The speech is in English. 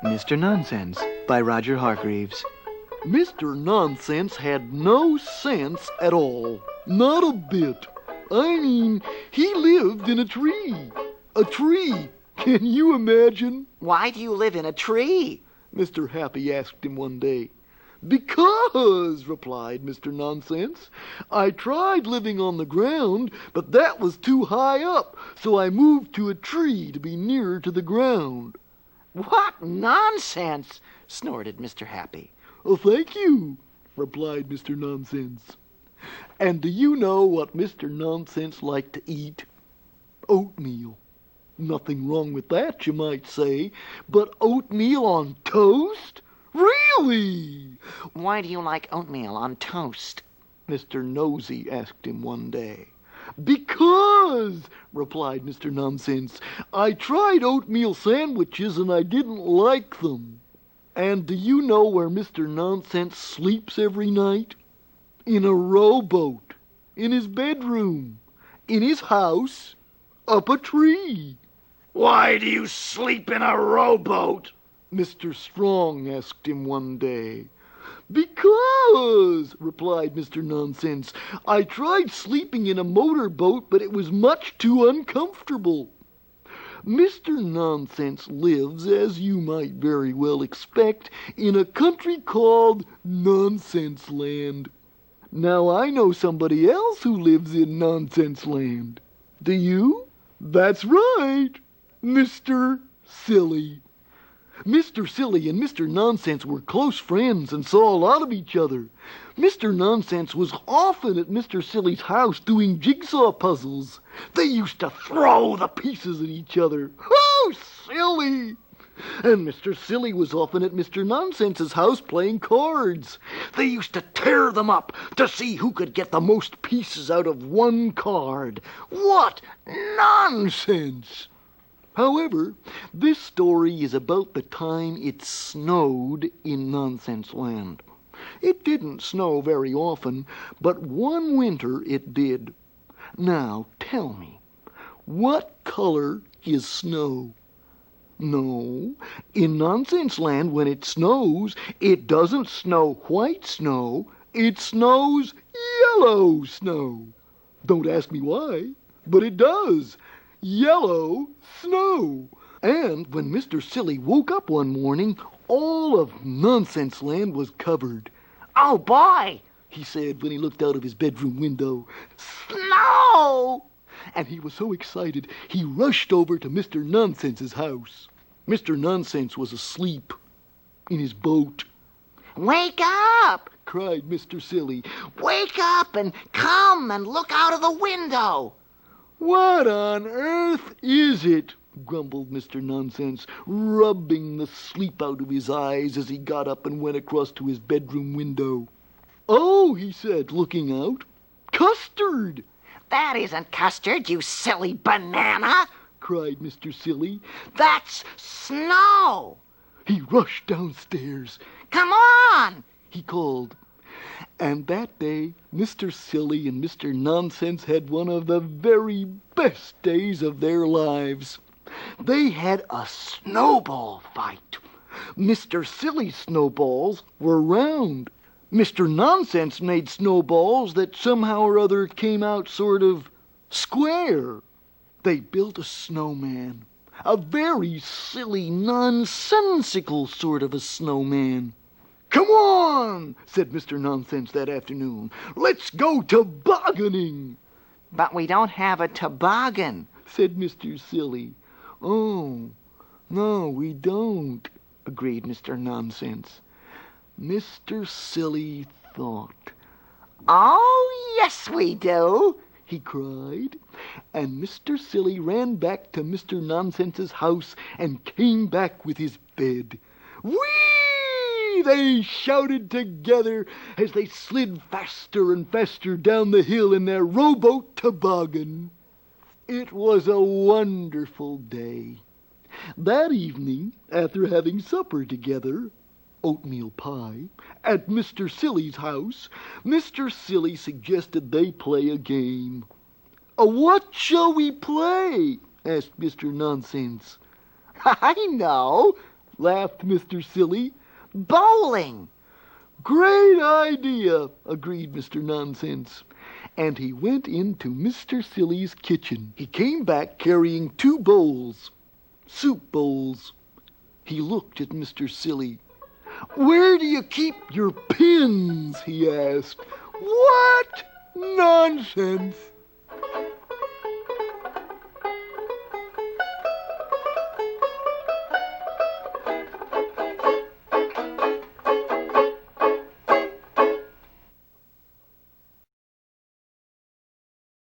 Mr. Nonsense by Roger Hargreaves. Mr. Nonsense had no sense at all. Not a bit. I mean, he lived in a tree. A tree. Can you imagine? Why do you live in a tree? Mr. Happy asked him one day. Because, replied Mr. Nonsense, I tried living on the ground, but that was too high up, so I moved to a tree to be nearer to the ground. What nonsense! Snorted Mr. Happy. Oh, thank you, replied Mr. Nonsense. And do you know what Mr. Nonsense liked to eat? Oatmeal. Nothing wrong with that, you might say, but oatmeal on toast? Really? Why do you like oatmeal on toast? Mr. Nosy asked him one day. Because, replied Mr. Nonsense, I tried oatmeal sandwiches and I didn't like them. And do you know where Mr. Nonsense sleeps every night? In a rowboat, in his bedroom, in his house, up a tree. Why do you sleep in a rowboat? Mr. Strong asked him one day. Because, replied Mr. Nonsense, I tried sleeping in a motorboat, but it was much too uncomfortable. Mr. Nonsense lives, as you might very well expect, in a country called Nonsense Land. Now I know somebody else who lives in Nonsense Land. Do you? That's right, Mr. Silly. Mr. Silly and Mr. Nonsense were close friends and saw a lot of each other. Mr. Nonsense was often at Mr. Silly's house doing jigsaw puzzles. They used to throw the pieces at each other. Oh, silly! And Mr. Silly was often at Mr. Nonsense's house playing cards. They used to tear them up to see who could get the most pieces out of one card. What nonsense! However, this story is about the time it snowed in Nonsense Land. It didn't snow very often, but one winter it did. Now, tell me, what color is snow? No, in Nonsense Land, when it snows, it doesn't snow white snow, it snows yellow snow. Don't ask me why, but it does. Yellow snow. And when Mr. Silly woke up one morning, all of Nonsense Land was covered. Oh, boy, he said when he looked out of his bedroom window. Snow! And he was so excited, he rushed over to Mr. Nonsense's house. Mr. Nonsense was asleep in his boat. Wake up! Cried Mr. Silly. Wake up and come and look out of the window. What on earth is it? Grumbled Mr. Nonsense, rubbing the sleep out of his eyes as he got up and went across to his bedroom window. Oh, he said, looking out, custard! That isn't custard, you silly banana! Cried Mr. Silly. That's snow! He rushed downstairs. Come on! He called. And that day, Mr. Silly and Mr. Nonsense had one of the very best days of their lives. They had a snowball fight. Mr. Silly's snowballs were round. Mr. Nonsense made snowballs that somehow or other came out sort of square. They built a snowman, a very silly, nonsensical sort of a snowman. Come on, said Mr. Nonsense that afternoon. Let's go tobogganing. But we don't have a toboggan, said Mr. Silly. Oh, no, we don't, agreed Mr. Nonsense. Mr. Silly thought. Oh, yes, we do, he cried. And Mr. Silly ran back to Mr. Nonsense's house and came back with his bed. Whee! They shouted together as they slid faster and faster down the hill in their rowboat toboggan. It was a wonderful day. That evening, after having supper together, oatmeal pie, at Mr. Silly's house, Mr. Silly suggested they play a game. What shall we play? Asked Mr. Nonsense. I know, laughed Mr. Silly. Bowling. Great idea, agreed Mr. Nonsense. And he went into Mr. Silly's kitchen. He came back carrying 2 bowls, soup bowls. He looked at Mr. Silly. "Where do you keep your pins?" he asked. "What? Nonsense!